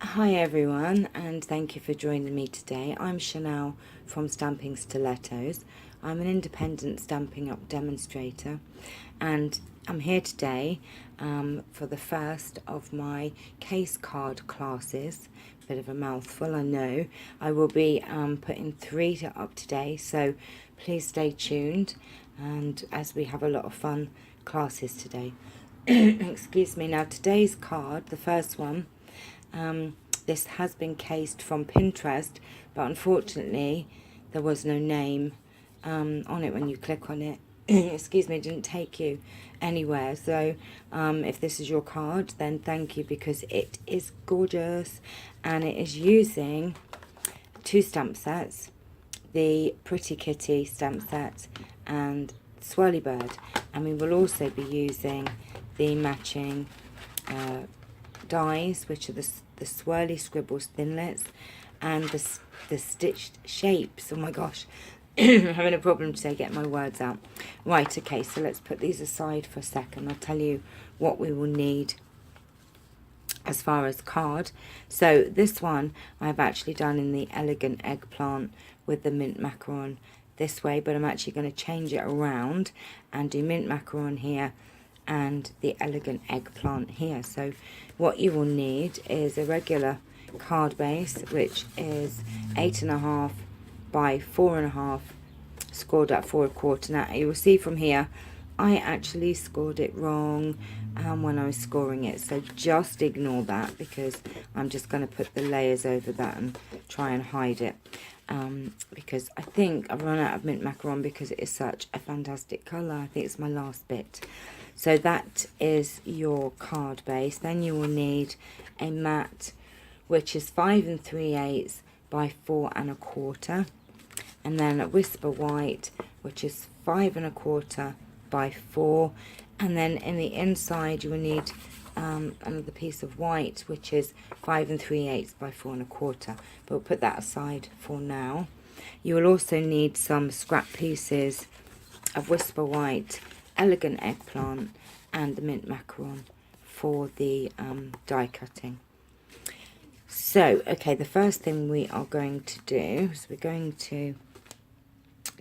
Hi everyone, and thank you for joining me today. I'm Chanel from Stamping Stilettos. I'm an independent Stampin' Up demonstrator, and I'm here today for the first of my case card classes. Bit of a mouthful, I know. I will be putting 3 up today, so please stay tuned, and as we have a lot of fun classes today. Excuse me. Now today's card, the first one, this has been cased from Pinterest, but unfortunately there was no name on it when you click on it. Excuse me, it didn't take you anywhere. So if this is your card, then thank you, because it is gorgeous, and it is using 2 stamp sets, the Pretty Kitty stamp set and Swirly Bird, and we will also be using the matching dies, which are the Swirly Scribbles Thinlits and the stitched shapes. Oh my gosh, I'm having a problem today getting my words out. Right, okay, so let's put these aside for a second. I'll tell you what we will need as far as card. So this one I've actually done in the elegant eggplant with the mint macaron this way, but I'm actually going to change it around and do mint macaron here and the elegant eggplant here. So what you will need is a regular card base, which is 8.5 by 4.5, scored at 4 1/4. Now you will see from here I actually scored it wrong when I was scoring it, so just ignore that, because I'm just going to put the layers over that and try and hide it, because I think I've run out of mint macaron because it is such a fantastic colour. I think it's my last bit. So that is your card base. Then you will need a mat, which is 5 3/8 by 4 1/4, and then a whisper white, which is 5 1/4 by 4, and then in the inside you will need another piece of white, which is 5 3/8 by 4 1/4, but we'll put that aside for now. You will also need some scrap pieces of whisper white, elegant eggplant, and the mint macaron for the die cutting. So okay, the first thing we are going to do is we're going to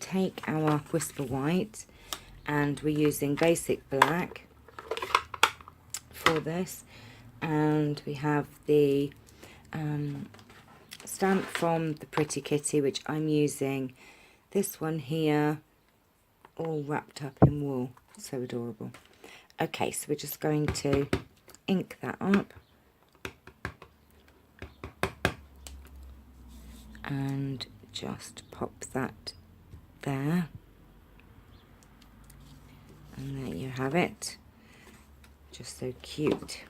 take our whisper white, and we're using basic black for this, and we have the stamp from the Pretty Kitty, which I'm using this one here, all wrapped up in wool. So adorable. Okay, so we're just going to ink that up and just pop that there, and there you have it. Just so cute.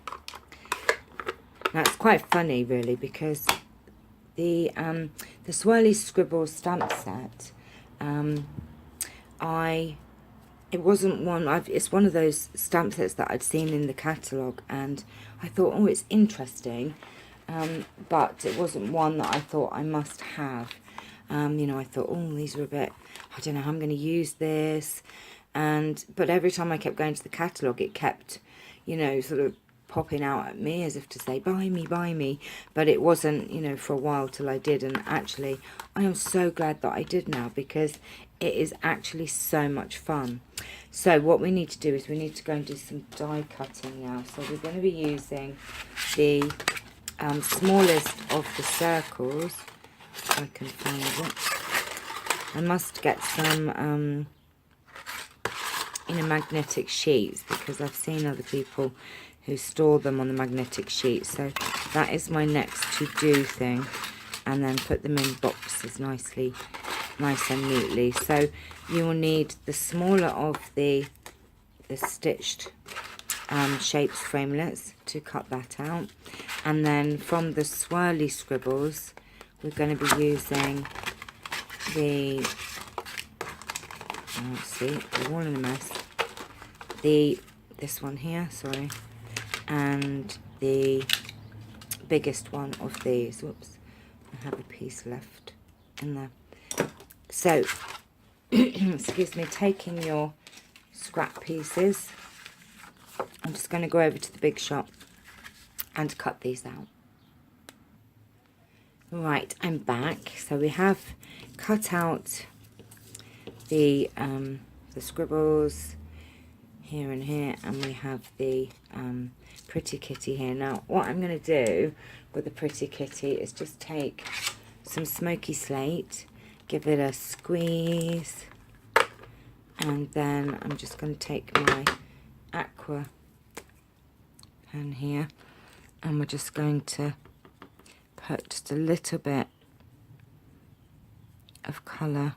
Now it's quite funny really, because the Swirly Scribbles stamp set, it wasn't one, it's one of those stamp sets that I'd seen in the catalogue, and I thought, oh, it's interesting, but it wasn't one that I thought I must have. You know, I thought, oh, these are a bit, I don't know how I'm going to use this, but every time I kept going to the catalogue, it kept, you know, sort of popping out at me as if to say, buy me, but it wasn't, you know, for a while till I did. And actually I am so glad that I did now, because it is actually so much fun. So what we need to do is we need to go and do some die cutting now. So we're going to be using the smallest of the circles, if I can find it. I must get some you know, magnetic sheets, because I've seen other people who store them on the magnetic sheet. So that is my next to do thing, and then put them in boxes nice and neatly. So you will need the smaller of the stitched shapes framelets to cut that out, and then from the Swirly Scribbles we're going to be using the, let's see, they're all in a mess, this one here, sorry, and the biggest one of these. Whoops, I have a piece left in there. So excuse me, taking your scrap pieces, I'm just going to go over to the big shop and cut these out. Right, I'm back. So we have cut out the scribbles here and here, and we have the pretty kitty here. Now what I'm going to do with the pretty kitty is just take some smoky slate, give it a squeeze, and then I'm just going to take my aqua pen here, and we're just going to put just a little bit of colour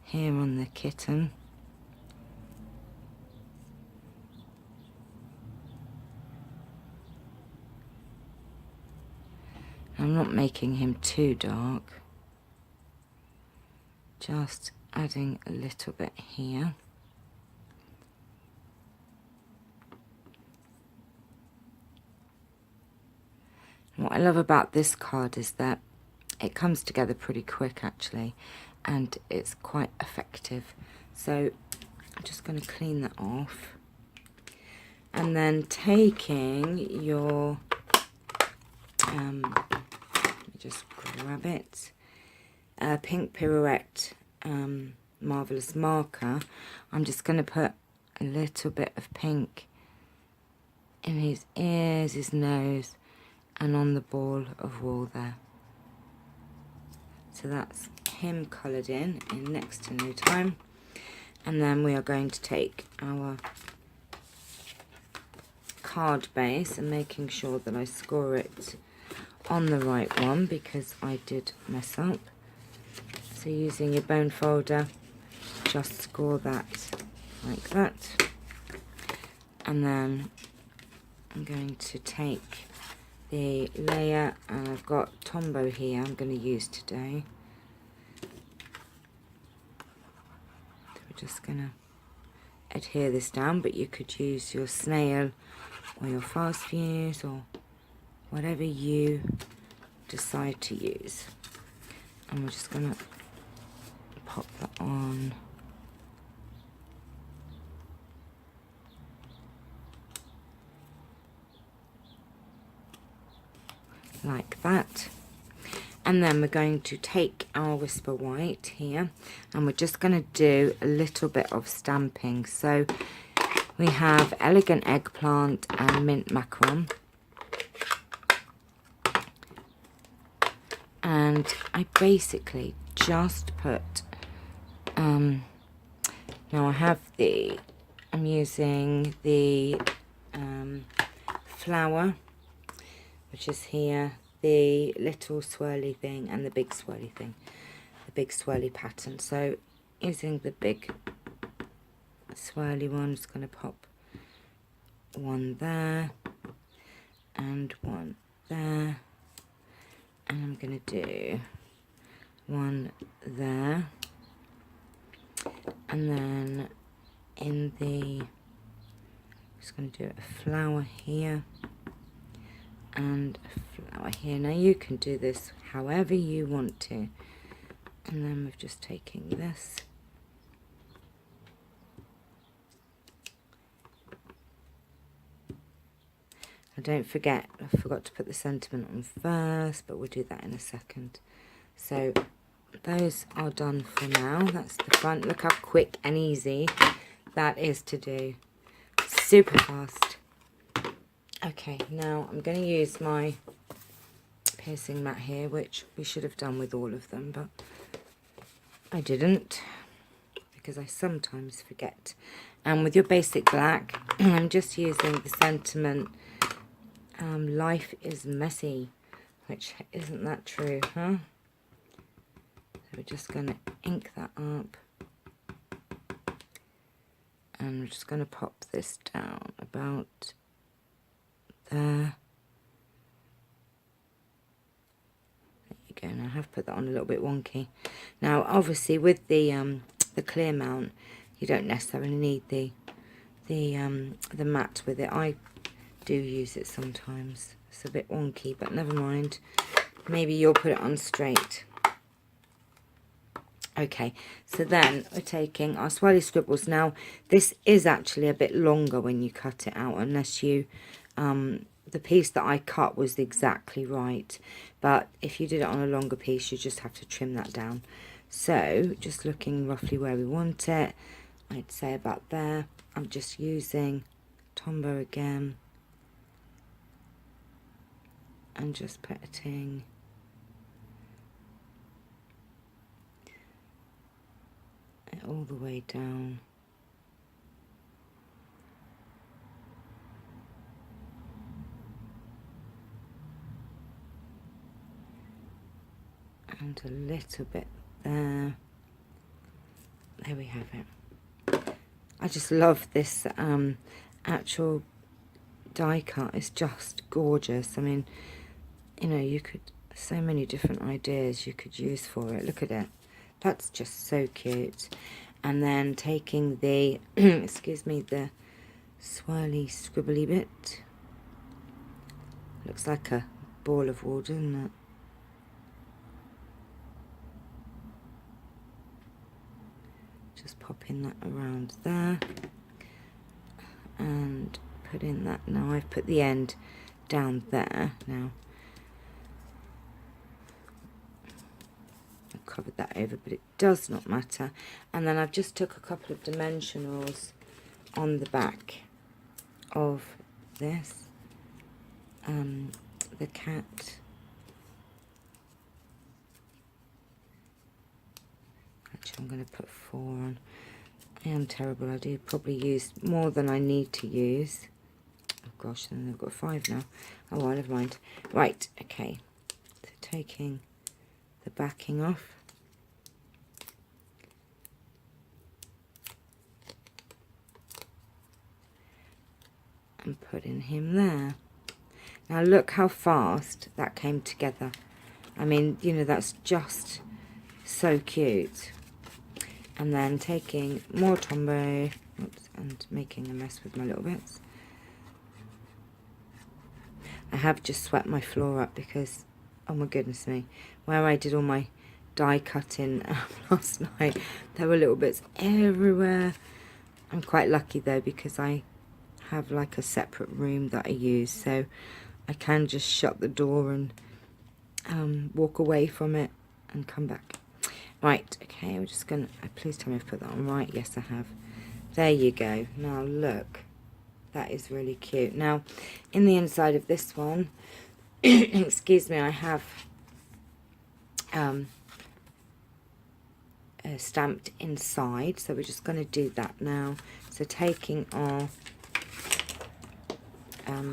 here on the kitten. I'm not making him too dark, just adding a little bit here. What I love about this card is that it comes together pretty quick actually, and it's quite effective. So I'm just going to clean that off, and then taking your let me just grab it, pink pirouette marvelous marker. I'm just going to put a little bit of pink in his ears, his nose, and on the ball of wool there. So that's him coloured in next to no time. And then we are going to take our card base and making sure that I score it on the right one, because I did mess up. So using your bone folder, just score that like that. And then I'm going to take the layer, and I've got Tombow here I'm going to use today. So we're just going to adhere this down, but you could use your snail or your fast fuse or whatever you decide to use. And we're just going to pop that on. Like that. And then we're going to take our Whisper White here, and we're just going to do a little bit of stamping. So we have Elegant Eggplant and Mint Macaron. And I basically just put, now I have I'm using the flower, which is here, the little swirly thing and the big swirly thing, the big swirly pattern. So using the big swirly one, I'm just going to pop one there and one there, and I'm going to do one there, and then in the, just going to do a flower here and a flower here. Now you can do this however you want to. And then we're just taking this, and don't forget, I forgot to put the sentiment on first, but we'll do that in a second. So those are done for now. That's the front. Look how quick and easy that is to do. Super fast. Okay, now I'm going to use my piercing mat here, which we should have done with all of them, but I didn't, because I sometimes forget. And with your basic black, I'm just using the sentiment, life is messy, which isn't that true, huh? So we're just going to ink that up, and we're just going to pop this down about there. There you go. Now I have put that on a little bit wonky. Now obviously with the clear mount, you don't necessarily need the mat with it. I do use it sometimes. It's a bit wonky, but never mind. Maybe you'll put it on straight. Okay, so then we're taking our Swirly Scribbles. Now this is actually a bit longer when you cut it out, unless you the piece that I cut was exactly right, but if you did it on a longer piece, you just have to trim that down. So just looking roughly where we want it, I'd say about there. I'm just using Tombow again and just putting it all the way down. And a little bit there. There we have it. I just love this actual die cut. It's just gorgeous. I mean, you know, you could, so many different ideas you could use for it. Look at it. That's just so cute. And then taking the, excuse me, the swirly scribbly bit. Looks like a ball of wool, doesn't it? Just popping that around there and put in that. Now I've put the end down there. Now I've covered that over, but it does not matter. And then I've just took a couple of dimensionals on the back of this, the cat. I'm going to put 4 on. I am terrible. I do probably use more than I need to use. Oh gosh, then I've got 5 now. Oh well, never mind. Right, okay. So taking the backing off. And putting him there. Now look how fast that came together. I mean, you know, that's just so cute. And then taking more Tombow, oops, and making a mess with my little bits. I have just swept my floor up because, oh my goodness me, where I did all my die cutting last night, there were little bits everywhere. I'm quite lucky though, because I have like a separate room that I use, so I can just shut the door and walk away from it and come back. Right, okay, I'm just gonna, please tell me I've put that on right. Yes, I have. There you go. Now look, that is really cute. Now, in the inside of this one, excuse me, I have stamped inside, so we're just going to do that now. So taking our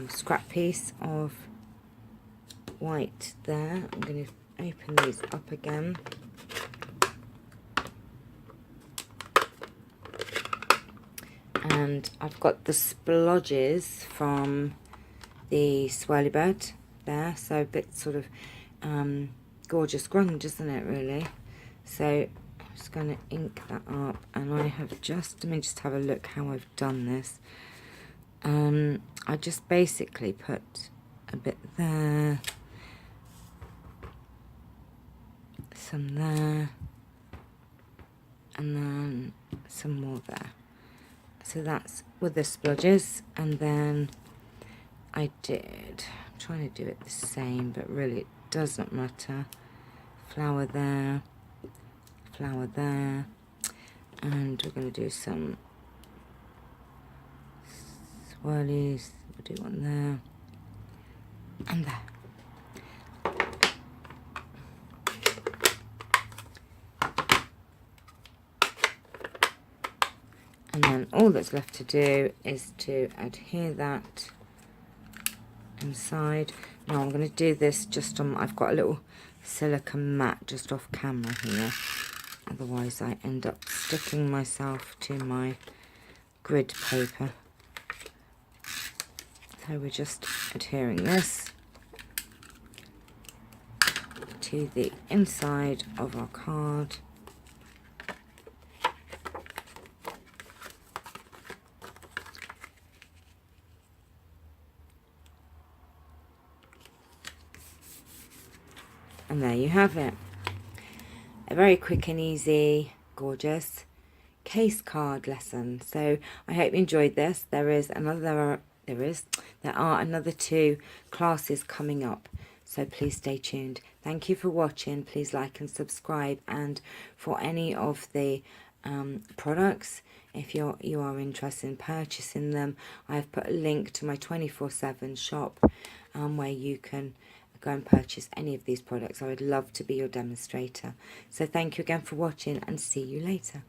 scrap piece of white there, I'm going to open these up again. And I've got the splodges from the Swirly bird there, so a bit sort of gorgeous grunge, isn't it, really? So I'm just going to ink that up, and I have just, let me just have a look how I've done this. I just basically put a bit there, some there, and then some more there. So that's with the splodges, and then I'm trying to do it the same, but really it does not matter. Flower there, and we're going to do some swirlies. We'll do one there, and there. And then all that's left to do is to adhere that inside. Now I'm going to do this just on, I've got a little silicone mat just off camera here. Otherwise I end up sticking myself to my grid paper. So we're just adhering this to the inside of our card. And there you have it. A very quick and easy, gorgeous case card lesson. So I hope you enjoyed this. There is another there are another 2 classes coming up, so please stay tuned. Thank you for watching. Please like and subscribe, and for any of the products, if you are interested in purchasing them, I've put a link to my 24/7 shop where you can go and purchase any of these products. I would love to be your demonstrator. So thank you again for watching, and see you later.